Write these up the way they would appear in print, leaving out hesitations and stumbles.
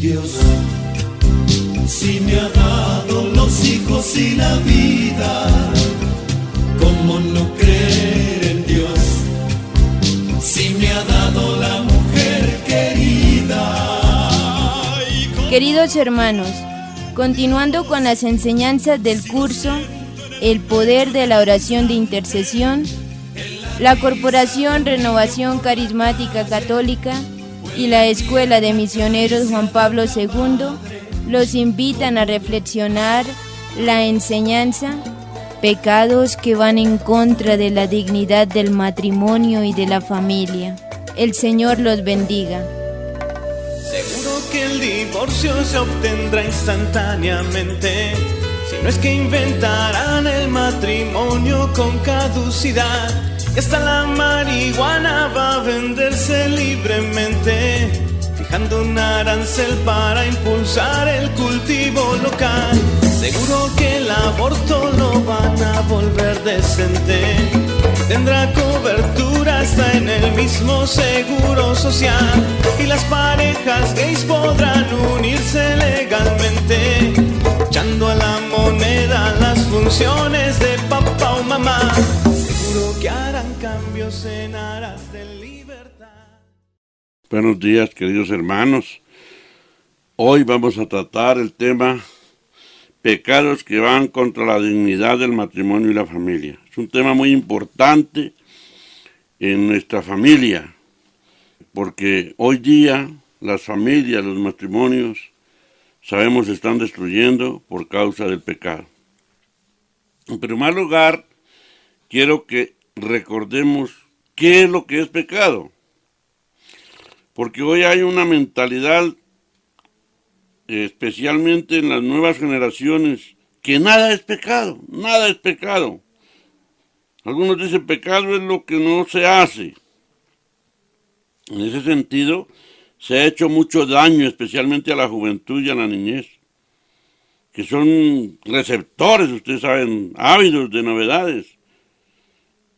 Dios? Si me ha dado los hijos y la vida, ¿cómo no creer en Dios? Si me ha dado la mujer querida. Queridos hermanos, continuando con las enseñanzas del curso El poder de la oración de intercesión, la Corporación Renovación Carismática Católica y la Escuela de Misioneros Juan Pablo II los invitan a reflexionar la enseñanza Pecados que van en contra de la dignidad del matrimonio y de la familia. El Señor los bendiga. Seguro que el divorcio se obtendrá instantáneamente, si no es que inventarán el matrimonio con caducidad, y hasta la marihuana va a venderse libremente, fijando un arancel para impulsar el cultivo local. Seguro que el aborto lo van a volver decente, tendrá cobertura hasta en el mismo seguro social, y las parejas gays podrán unirse legalmente, echando a la moneda las funciones de papá o mamá. Seguro que harán cambios en aras de libertad. Buenos días, queridos hermanos. Hoy vamos a tratar el tema Pecados que van contra la dignidad del matrimonio y la familia. Es un tema muy importante en nuestra familia, porque hoy día las familias, los matrimonios, sabemos se están destruyendo por causa del pecado. En primer lugar, quiero que recordemos qué es lo que es pecado, porque hoy hay una mentalidad, especialmente en las nuevas generaciones, que nada es pecado, nada es pecado. Algunos dicen pecado es lo que no se hace. En ese sentido, se ha hecho mucho daño, especialmente a la juventud y a la niñez, que son receptores, ustedes saben, ávidos de novedades.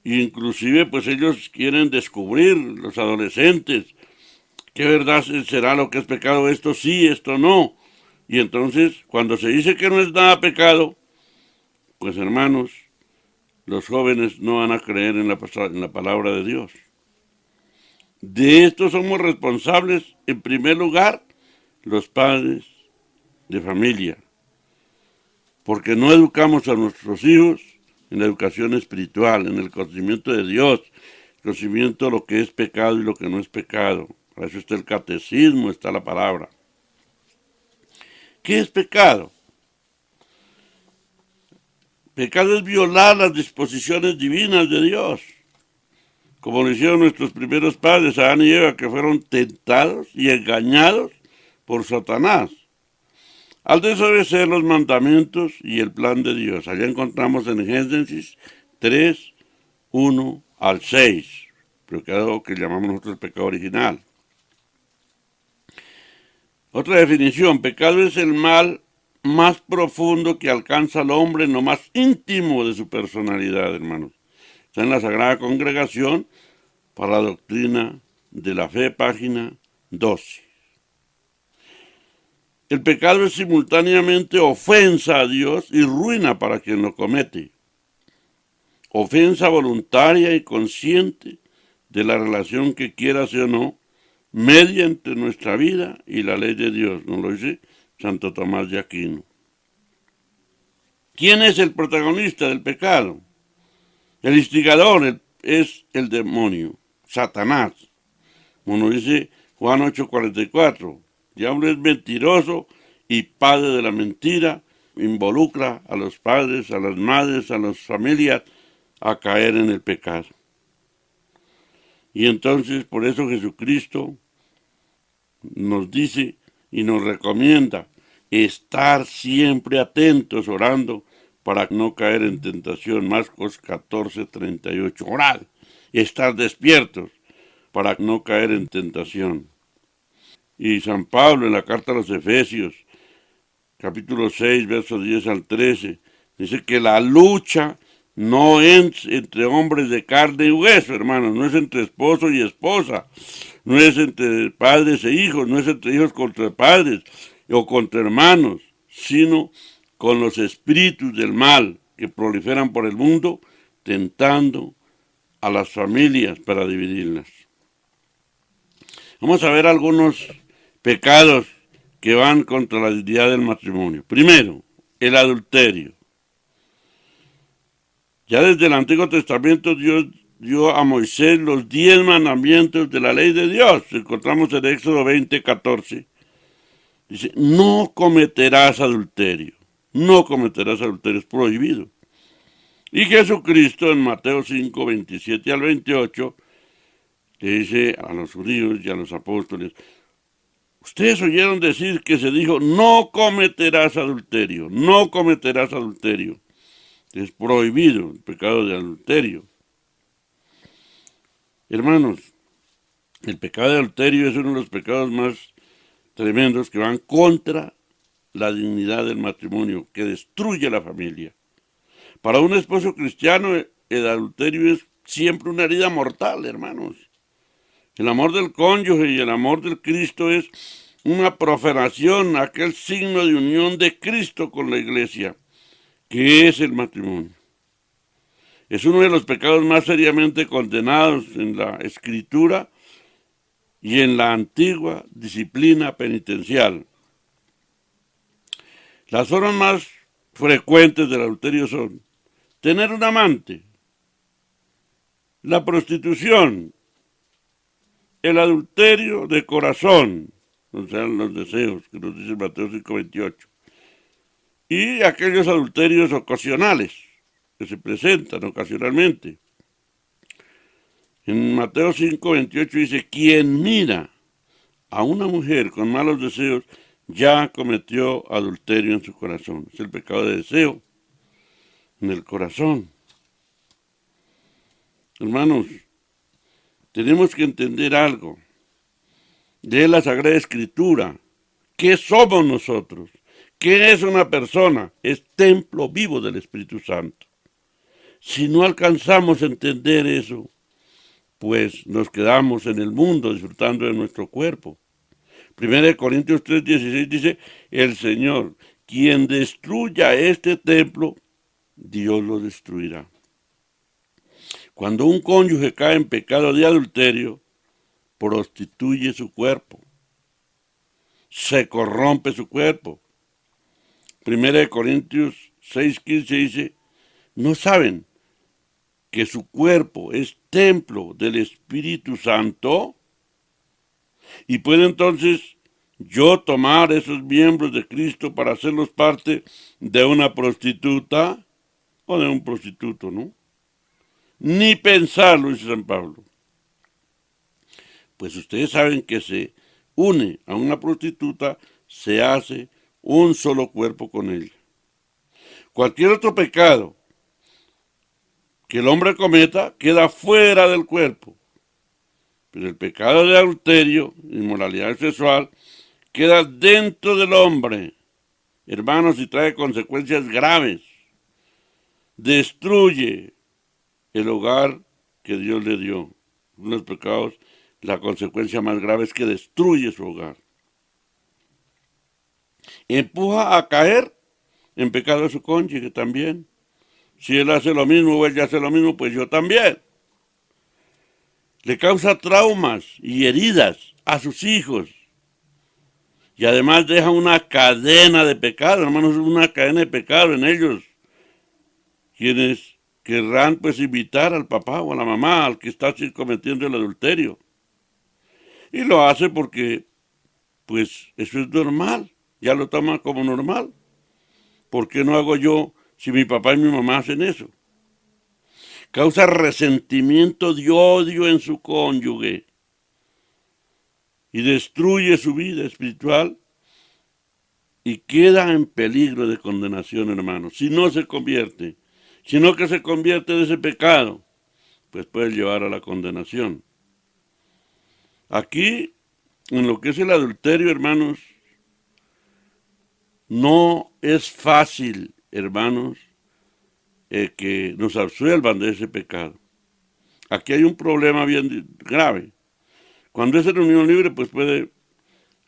Inclusive, pues ellos quieren descubrir, los adolescentes, qué verdad será lo que es pecado, esto sí, esto no. Y entonces, cuando se dice que no es nada pecado, pues hermanos, los jóvenes no van a creer en la palabra de Dios. De esto somos responsables, en primer lugar, los padres de familia, porque no educamos a nuestros hijos en la educación espiritual, en el conocimiento de Dios, conocimiento de lo que es pecado y lo que no es pecado. Para eso está el catecismo, está la palabra. ¿Qué es pecado? Pecado es violar las disposiciones divinas de Dios, como lo hicieron nuestros primeros padres, Adán y Eva, que fueron tentados y engañados por Satanás, al desobedecer los mandamientos y el plan de Dios. Allá encontramos en Génesis 3, 1 al 6, pecado que llamamos nosotros el pecado original. Otra definición, pecado es el mal más profundo que alcanza al hombre en lo más íntimo de su personalidad, hermanos. Está en la Sagrada Congregación para la Doctrina de la Fe, página 12. El pecado es simultáneamente ofensa a Dios y ruina para quien lo comete. Ofensa voluntaria y consciente de la relación que quiera ser o no, media entre nuestra vida y la ley de Dios, nos lo dice Santo Tomás de Aquino. ¿Quién es el protagonista del pecado? El instigador es el demonio, Satanás. Como nos dice Juan 8:44, el diablo es mentiroso y padre de la mentira, involucra a los padres, a las madres, a las familias a caer en el pecado. Y entonces por eso Jesucristo nos dice y nos recomienda estar siempre atentos orando para no caer en tentación. Marcos 14:38. Orad, estar despiertos para no caer en tentación. Y San Pablo en la carta a los Efesios, capítulo 6, versos 10 al 13, dice que la lucha no es entre hombres de carne y hueso, hermanos, no es entre esposo y esposa, no es entre padres e hijos, no es entre hijos contra padres o contra hermanos, sino con los espíritus del mal que proliferan por el mundo, tentando a las familias para dividirlas. Vamos a ver algunos pecados que van contra la dignidad del matrimonio. Primero, el adulterio. Ya desde el Antiguo Testamento Dios dio a Moisés los 10 mandamientos de la ley de Dios. Encontramos en Éxodo 20:14. Dice, no cometerás adulterio. No cometerás adulterio, es prohibido. Y Jesucristo en Mateo 5:27 al 28 le dice a los judíos y a los apóstoles, ustedes oyeron decir que se dijo, no cometerás adulterio, no cometerás adulterio. Es prohibido el pecado de adulterio. Hermanos, el pecado de adulterio es uno de los pecados más tremendos que van contra la dignidad del matrimonio, que destruye la familia. Para un esposo cristiano, el adulterio es siempre una herida mortal, hermanos. El amor del cónyuge y el amor del Cristo es una profanación, aquel signo de unión de Cristo con la iglesia, que es el matrimonio. Es uno de los pecados más seriamente condenados en la Escritura y en la antigua disciplina penitencial. Las formas más frecuentes del adulterio son tener un amante, la prostitución, el adulterio de corazón, o sea, los deseos, que nos dice Mateo 5:28, y aquellos adulterios ocasionales, que se presentan ocasionalmente. En Mateo 5:28 dice, quien mira a una mujer con malos deseos, ya cometió adulterio en su corazón. Es el pecado de deseo en el corazón. Hermanos, tenemos que entender algo de la Sagrada Escritura. ¿Qué somos nosotros? ¿Qué es una persona? Es templo vivo del Espíritu Santo. Si no alcanzamos a entender eso, pues nos quedamos en el mundo disfrutando de nuestro cuerpo. 1 Corintios 3:16 dice, el Señor, quien destruya este templo, Dios lo destruirá. Cuando un cónyuge cae en pecado de adulterio, prostituye su cuerpo, se corrompe su cuerpo. 1 Corintios 6:15 dice, ¿no saben que su cuerpo es templo del Espíritu Santo? Y puede entonces yo tomar esos miembros de Cristo para hacerlos parte de una prostituta o de un prostituto, ¿no? Ni pensarlo, dice San Pablo. Pues ustedes saben que se une a una prostituta, se hace un solo cuerpo con ella. Cualquier otro pecado que el hombre cometa queda fuera del cuerpo. Pero el pecado de adulterio, inmoralidad sexual, queda dentro del hombre, hermanos, y trae consecuencias graves. Destruye el hogar que Dios le dio. Uno de los pecados, la consecuencia más grave es que destruye su hogar. Empuja a caer en pecado a su cónyuge también. Si él hace lo mismo o ella hace lo mismo, pues yo también. Le causa traumas y heridas a sus hijos. Y además deja una cadena de pecado, hermanos, una cadena de pecado en ellos. Quienes querrán pues invitar al papá o a la mamá, al que está cometiendo el adulterio. Y lo hace porque, pues, eso es normal. Ya lo toma como normal. ¿Por qué no hago yo si mi papá y mi mamá hacen eso? Causa resentimiento de odio en su cónyuge y destruye su vida espiritual y queda en peligro de condenación, hermanos. Si no se convierte, sino que se convierte de ese pecado, pues puede llevar a la condenación. Aquí, en lo que es el adulterio, hermanos, no es fácil, hermanos, que nos absuelvan de ese pecado. Aquí hay un problema bien grave. Cuando es en unión libre, pues puede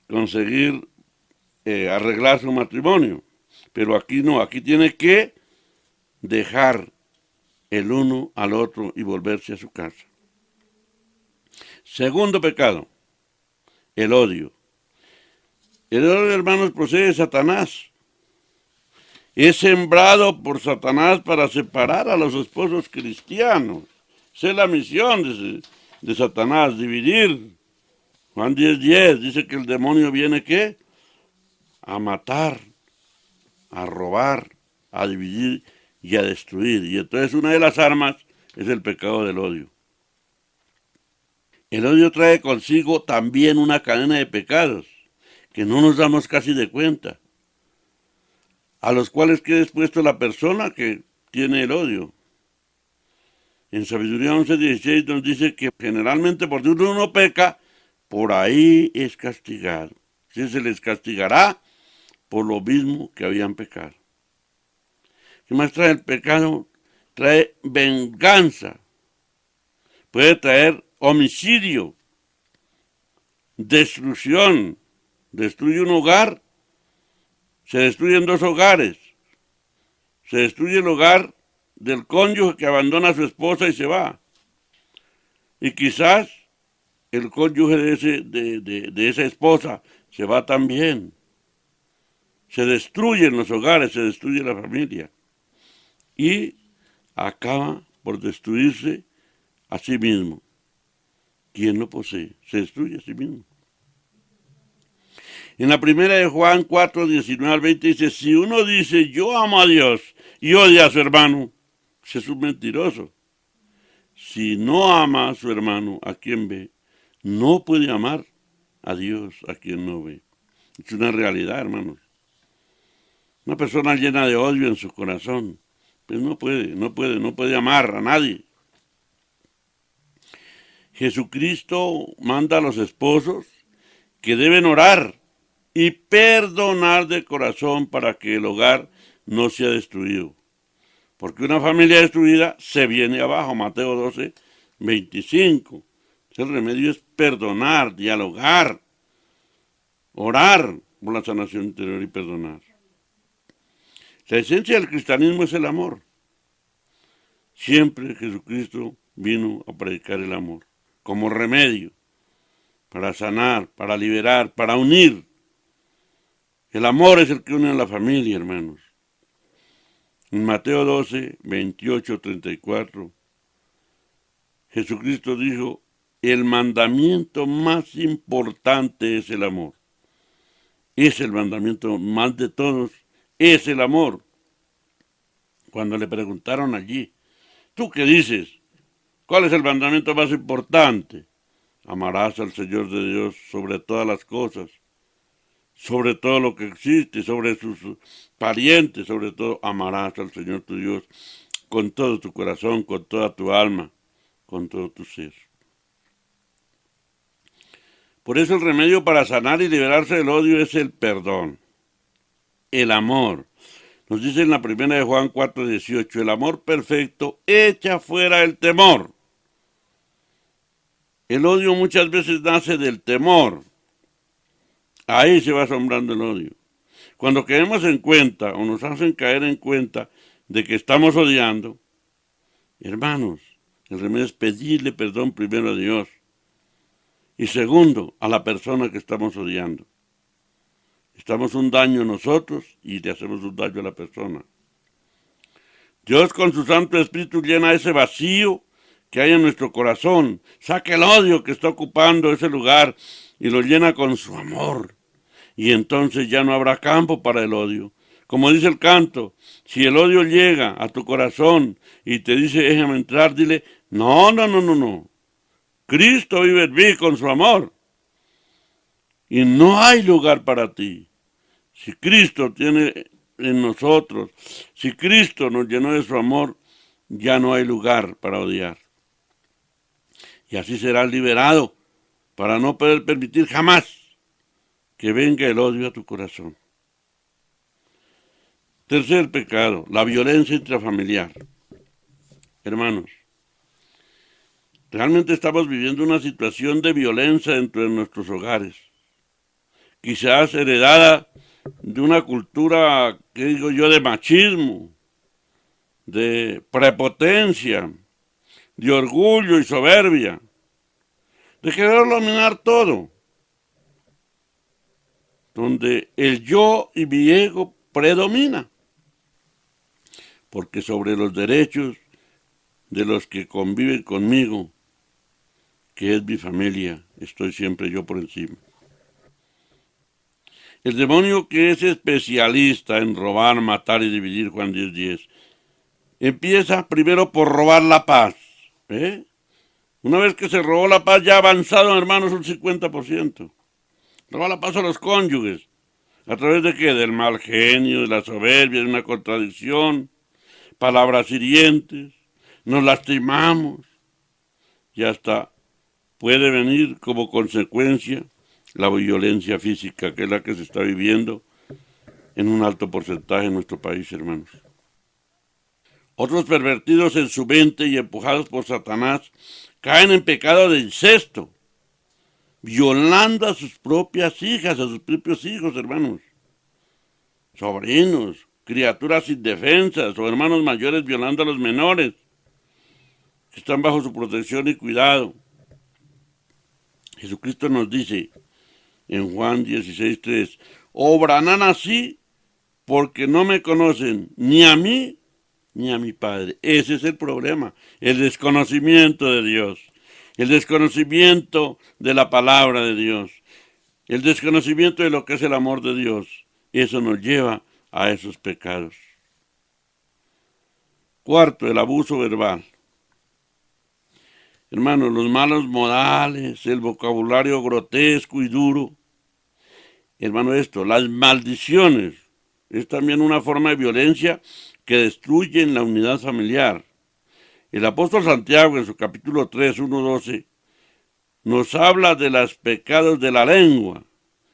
conseguir arreglar su matrimonio. Pero aquí no, aquí tiene que dejar el uno al otro y volverse a su casa. Segundo pecado, el odio. El odio, hermanos, procede de Satanás. Es sembrado por Satanás para separar a los esposos cristianos. Esa es la misión de Satanás, dividir. Juan 10:10 dice que el demonio viene, ¿qué? A matar, a robar, a dividir y a destruir. Y entonces una de las armas es el pecado del odio. El odio trae consigo también una cadena de pecados que no nos damos casi de cuenta, a los cuales queda expuesto la persona que tiene el odio. En Sabiduría 11:16 nos dice que generalmente por donde uno peca, por ahí es castigado. Si se les castigará por lo mismo que habían pecado. ¿Qué más trae el pecado? Trae venganza. Puede traer homicidio, destrucción. Destruye un hogar, se destruyen dos hogares. Se destruye el hogar del cónyuge que abandona a su esposa y se va. Y quizás el cónyuge de esa esposa se va también. Se destruyen los hogares, se destruye la familia. Y acaba por destruirse a sí mismo. ¿Quién lo posee? Se destruye a sí mismo. En la primera de Juan 4:19-20 dice, si uno dice yo amo a Dios y odia a su hermano, es un mentiroso. Si no ama a su hermano, a quien ve, no puede amar a Dios, a quien no ve. Es una realidad, hermanos. Una persona llena de odio en su corazón, pues no puede amar a nadie. Jesucristo manda a los esposos que deben orar y perdonar de corazón para que el hogar no sea destruido. Porque una familia destruida se viene abajo. Mateo 12:25. El remedio es perdonar, dialogar, orar por la sanación interior y perdonar. La esencia del cristianismo es el amor. Siempre Jesucristo vino a predicar el amor como remedio para sanar, para liberar, para unir. El amor es el que une a la familia, hermanos. En Mateo 12:28-34, Jesucristo dijo, el mandamiento más importante es el amor. Es el mandamiento más de todos, es el amor. Cuando le preguntaron allí, ¿tú qué dices? ¿Cuál es el mandamiento más importante? Amarás al Señor de Dios sobre todas las cosas, sobre todo lo que existe, sobre sus parientes, sobre todo amarás al Señor tu Dios con todo tu corazón, con toda tu alma, con todo tu ser. Por eso el remedio para sanar y liberarse del odio es el perdón, el amor. Nos dice en la primera de Juan 4:18, el amor perfecto echa fuera el temor. El odio muchas veces nace del temor. Ahí se va asombrando el odio. Cuando caemos en cuenta o nos hacen caer en cuenta de que estamos odiando, hermanos, el remedio es pedirle perdón primero a Dios y segundo a la persona que estamos odiando. Estamos un daño nosotros y le hacemos un daño a la persona. Dios con su Santo Espíritu llena ese vacío que hay en nuestro corazón. Saca el odio que está ocupando ese lugar y lo llena con su amor. Y entonces ya no habrá campo para el odio. Como dice el canto, si el odio llega a tu corazón y te dice, déjame entrar, dile, no. Cristo vive en mí con su amor. Y no hay lugar para ti. Si Cristo tiene en nosotros, si Cristo nos llenó de su amor, ya no hay lugar para odiar. Y así serás liberado para no poder permitir jamás que venga el odio a tu corazón. Tercer pecado, la violencia intrafamiliar. Hermanos, Realmente estamos viviendo una situación de violencia dentro de nuestros hogares, quizás heredada de una cultura, que digo yo, de machismo, de prepotencia, de orgullo y soberbia, de querer dominar todo, donde el yo y mi ego predomina, porque sobre los derechos de los que conviven conmigo, que es mi familia, estoy siempre yo por encima. El demonio, que es especialista en robar, matar y dividir, Juan 10:10, empieza primero por robar la paz. Una vez que se robó la paz, ya ha avanzado, hermanos, un 50%. Roba la paz a los cónyuges. ¿A través de qué? Del mal genio, de la soberbia, de una contradicción, palabras hirientes, nos lastimamos y hasta puede venir como consecuencia la violencia física, que es la que se está viviendo en un alto porcentaje en nuestro país, hermanos. Otros pervertidos en su mente y empujados por Satanás caen en pecado de incesto, violando a sus propias hijas, a sus propios hijos, hermanos, sobrinos, criaturas indefensas o hermanos mayores violando a los menores que están bajo su protección y cuidado. Jesucristo nos dice en Juan 16:3, obrarán así porque no me conocen ni a mí ni a mi Padre. Ese es el problema, el desconocimiento de Dios, el desconocimiento de la palabra de Dios, el desconocimiento de lo que es el amor de Dios. Eso nos lleva a esos pecados. Cuarto, el abuso verbal. Hermanos, los malos modales, el vocabulario grotesco y duro. Hermano, las maldiciones, es también una forma de violencia que destruye la unidad familiar. El apóstol Santiago, en su capítulo 3, 1-12, nos habla de los pecados de la lengua.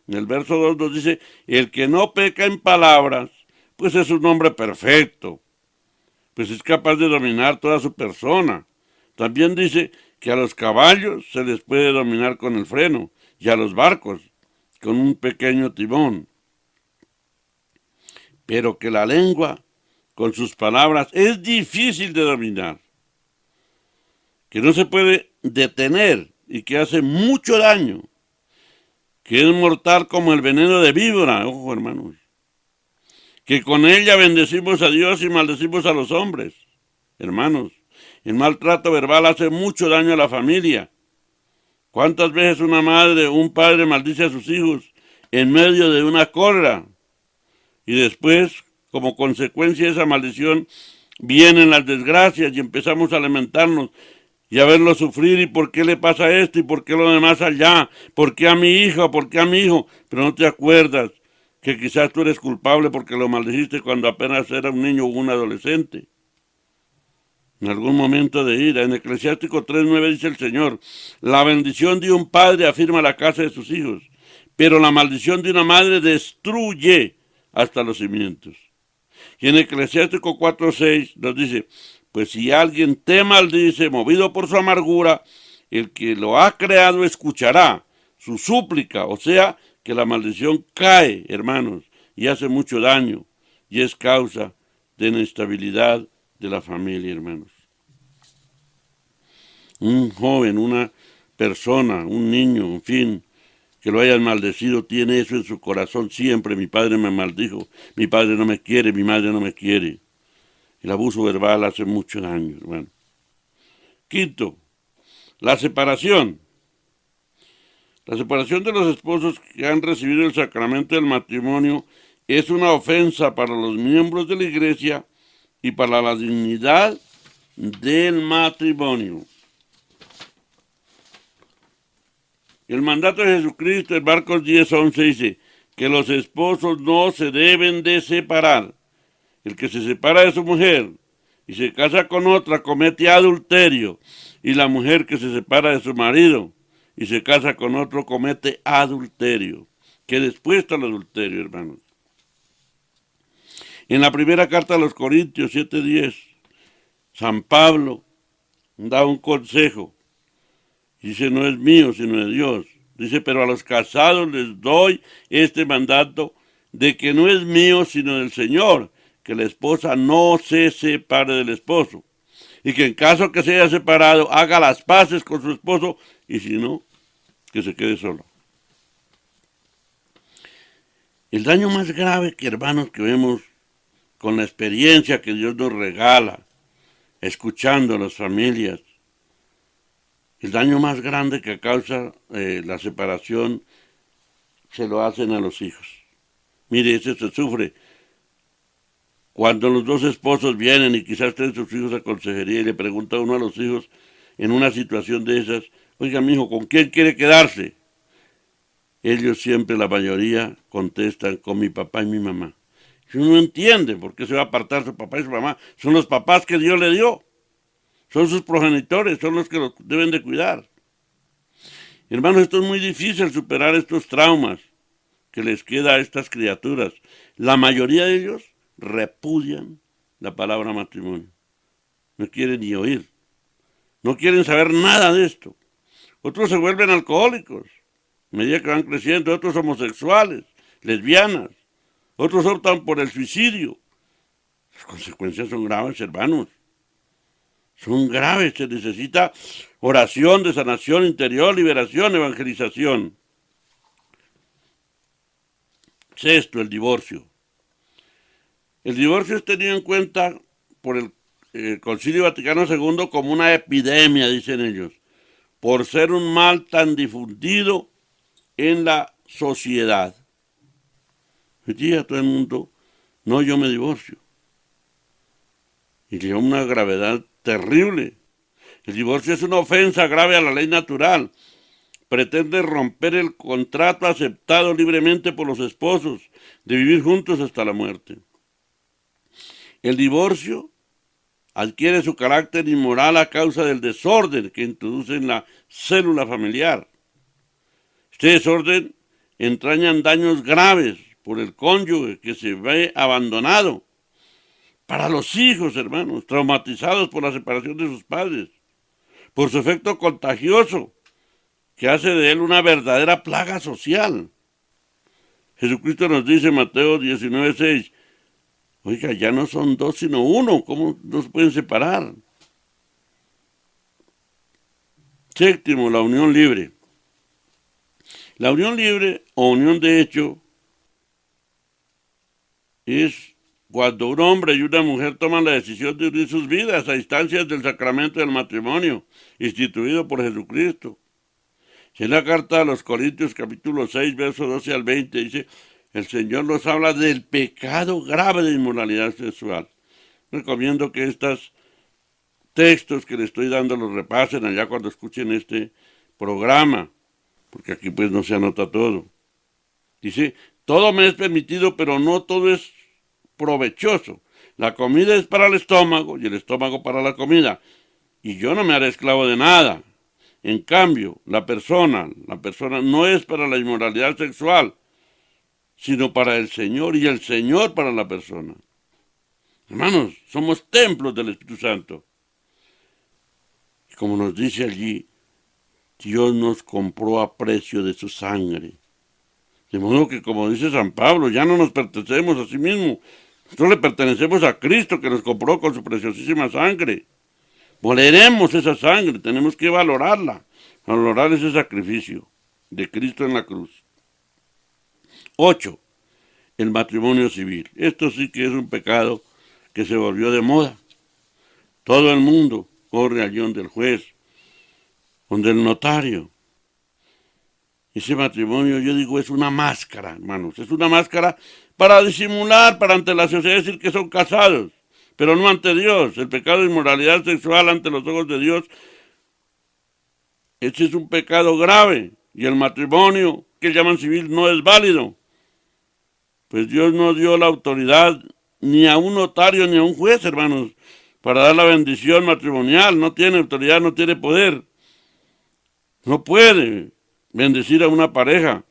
En el verso 2 nos dice, el que no peca en palabras, pues es un hombre perfecto, pues es capaz de dominar toda su persona. También dice que a los caballos se les puede dominar con el freno y a los barcos con un pequeño timón. Pero que la lengua, con sus palabras, es difícil de dominar, que no se puede detener y que hace mucho daño, que es mortal como el veneno de víbora, ojo hermanos, que con ella bendecimos a Dios y maldecimos a los hombres. Hermanos, el maltrato verbal hace mucho daño a la familia. ¿Cuántas veces una madre o un padre maldice a sus hijos en medio de una cólera? Y después, como consecuencia de esa maldición, vienen las desgracias y empezamos a lamentarnos y a verlo sufrir. ¿Y por qué le pasa esto? ¿Y por qué lo demás allá? ¿Por qué a mi hija? ¿Por qué a mi hijo? Pero no te acuerdas que quizás tú eres culpable porque lo maldijiste cuando apenas era un niño o un adolescente. En algún momento de ira. En Eclesiástico 3:9 dice el Señor, la bendición de un padre afirma la casa de sus hijos, pero la maldición de una madre destruye hasta los cimientos. Y en Eclesiástico 4:6 nos dice, pues si alguien te maldice, movido por su amargura, el que lo ha creado escuchará su súplica, o sea, que la maldición cae, hermanos, y hace mucho daño, y es causa de inestabilidad de la familia, hermanos. Un joven, una persona, un niño, en fin, que lo hayan maldecido, tiene eso en su corazón siempre. Mi padre me maldijo, mi padre no me quiere, mi madre no me quiere. El abuso verbal hace mucho daño, hermano. Quinto, la separación. La separación de los esposos que han recibido el sacramento del matrimonio es una ofensa para los miembros de la iglesia y para la dignidad del matrimonio. El mandato de Jesucristo en Marcos 10:11 dice que los esposos no se deben de separar. El que se separa de su mujer y se casa con otra comete adulterio, y la mujer que se separa de su marido y se casa con otro comete adulterio. Que después está el adulterio, hermanos. En la primera carta a los Corintios 7:10, San Pablo da un consejo Dice, no es mío, sino de Dios. Dice, pero a los casados les doy este mandato de que no es mío, sino del Señor, que la esposa no se separe del esposo, y que en caso que se haya separado, haga las paces con su esposo, y si no, que se quede solo. El daño más grave que, hermanos, que vemos con la experiencia que Dios nos regala, escuchando a las familias, el daño más grande que causa la separación se lo hacen a los hijos. Mire, ese se sufre cuando los dos esposos vienen y quizás traen sus hijos a consejería y le pregunta uno a los hijos en una situación de esas, oiga, mi hijo, ¿con quién quiere quedarse? Ellos siempre, la mayoría, contestan con mi papá y mi mamá. Si uno entiende por qué se va a apartar su papá y su mamá, son los papás que Dios le dio. Son sus progenitores, son los que los deben de cuidar. Hermanos, esto es muy difícil superar estos traumas que les queda a estas criaturas. La mayoría de ellos repudian la palabra matrimonio. No quieren ni oír. No quieren saber nada de esto. Otros se vuelven alcohólicos a medida que van creciendo, otros homosexuales, lesbianas, otros optan por el suicidio. Las consecuencias son graves, hermanos. Son graves, se necesita oración de sanación interior, liberación, evangelización. Sexto, el divorcio. El divorcio es tenido en cuenta por el Concilio Vaticano II como una epidemia, dicen ellos, por ser un mal tan difundido en la sociedad. Hoy día todo el mundo, no, yo me divorcio. Y lleva una gravedad terrible. El divorcio es una ofensa grave a la ley natural. Pretende romper el contrato aceptado libremente por los esposos de vivir juntos hasta la muerte. El divorcio adquiere su carácter inmoral a causa del desorden que introduce en la célula familiar. Este desorden entraña daños graves por el cónyuge que se ve abandonado. Para los hijos, hermanos, traumatizados por la separación de sus padres, por su efecto contagioso, que hace de él una verdadera plaga social. Jesucristo nos dice en Mateo 19:6, oiga, ya no son dos sino uno, ¿cómo no se pueden separar? Séptimo, la unión libre. La unión libre o unión de hecho es cuando un hombre y una mujer toman la decisión de unir sus vidas a instancias del sacramento del matrimonio, instituido por Jesucristo. En la carta a los Corintios, capítulo 6, versos 12 al 20, dice, el Señor nos habla del pecado grave de inmoralidad sexual. Recomiendo que estos textos que le estoy dando los repasen allá cuando escuchen este programa, porque aquí pues no se anota todo. Dice, todo me es permitido, pero no todo es provechoso. La comida es para el estómago y el estómago para la comida. Y yo no me haré esclavo de nada. En cambio, la persona no es para la inmoralidad sexual, sino para el Señor y el Señor para la persona. Hermanos, somos templos del Espíritu Santo. Y como nos dice allí, Dios nos compró a precio de su sangre. De modo que, como dice San Pablo, ya no nos pertenecemos a sí mismos. Nosotros le pertenecemos a Cristo que nos compró con su preciosísima sangre. Valeremos esa sangre, tenemos que valorarla, valorar ese sacrificio de Cristo en la cruz. 8. El matrimonio civil. Esto sí que es un pecado que se volvió de moda. Todo el mundo corre allí donde el juez, donde el notario. Ese matrimonio, yo digo, es una máscara, hermanos. Es una máscara para disimular, para ante la sociedad decir que son casados, pero no ante Dios. El pecado de inmoralidad sexual ante los ojos de Dios, ese es un pecado grave. Y el matrimonio que llaman civil no es válido. Pues Dios no dio la autoridad ni a un notario ni a un juez, hermanos, para dar la bendición matrimonial. No tiene autoridad, no tiene poder. No puede bendecir a una pareja.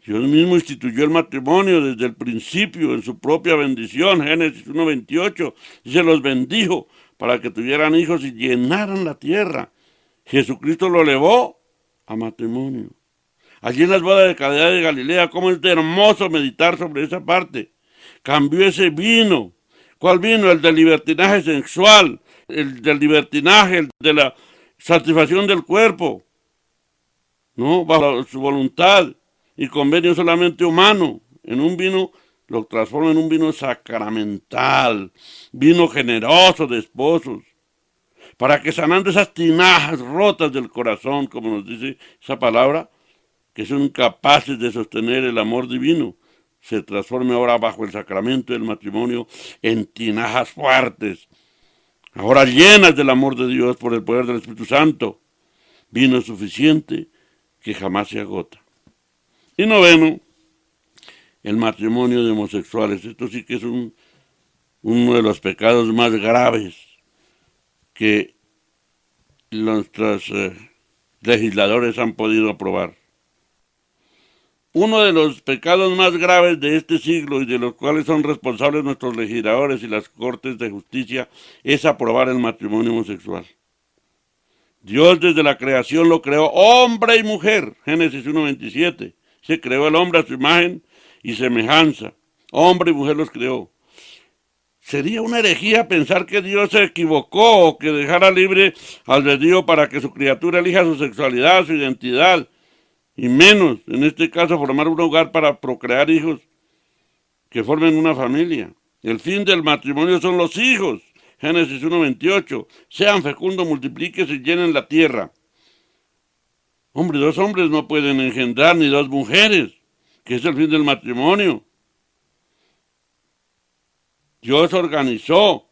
Dios mismo instituyó el matrimonio desde el principio en su propia bendición. Génesis 1:28 y se los bendijo para que tuvieran hijos y llenaran la tierra. Jesucristo lo elevó a matrimonio. Allí en las bodas de Caná de Galilea, cómo es de hermoso meditar sobre esa parte. Cambió ese vino. ¿Cuál vino? El del libertinaje sexual, el del libertinaje, el de la satisfacción del cuerpo, ¿no? Bajo su voluntad y convenio solamente humano. En un vino, lo transforma en un vino sacramental, vino generoso de esposos, para que sanando esas tinajas rotas del corazón, como nos dice esa palabra, que son incapaces de sostener el amor divino, se transforme ahora bajo el sacramento del matrimonio en tinajas fuertes, ahora llenas del amor de Dios por el poder del Espíritu Santo, vino suficiente que jamás se agota. Y noveno, el matrimonio de homosexuales. Esto sí que es uno de los pecados más graves que nuestros legisladores han podido aprobar. Uno de los pecados más graves de este siglo y de los cuales son responsables nuestros legisladores y las cortes de justicia es aprobar el matrimonio homosexual. Dios desde la creación lo creó hombre y mujer, Génesis 1:27. Se creó el hombre a su imagen y semejanza. Hombre y mujer los creó. Sería una herejía pensar que Dios se equivocó o que dejara libre albedrío para que su criatura elija su sexualidad, su identidad, y menos, en este caso, formar un hogar para procrear hijos que formen una familia. El fin del matrimonio son los hijos. Génesis 1:28. Sean fecundos, multiplíquense y llenen la tierra. Hombre, dos hombres no pueden engendrar, ni dos mujeres, que es el fin del matrimonio. Dios organizó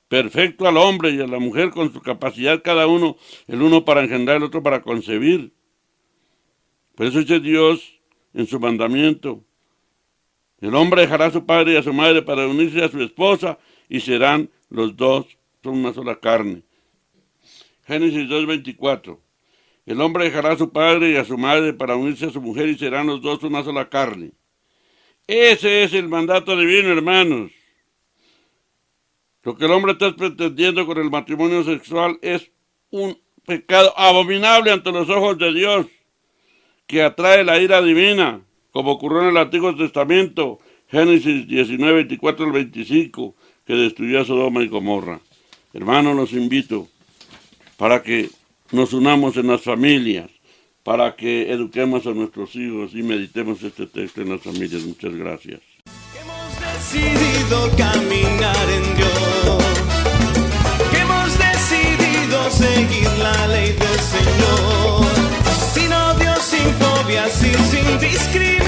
perfecto al hombre y a la mujer con su capacidad cada uno, el uno para engendrar, el otro para concebir. Por eso dice Dios en su mandamiento: el hombre dejará a su padre y a su madre para unirse a su esposa y serán los dos, son una sola carne. Génesis 2:24. El hombre dejará a su padre y a su madre para unirse a su mujer y serán los dos una sola carne. Ese es el mandato divino, hermanos. Lo que el hombre está pretendiendo con el matrimonio sexual es un pecado abominable ante los ojos de Dios, que atrae la ira divina, como ocurrió en el Antiguo Testamento, Génesis 19:24-25, que destruyó a Sodoma y Gomorra. Hermanos, los invito para que nos unamos en las familias, para que eduquemos a nuestros hijos y meditemos este texto en las familias. Muchas gracias. Hemos decidido caminar en Dios, que hemos decidido seguir la ley del Señor, sin odio, sin fobia, sin discriminación.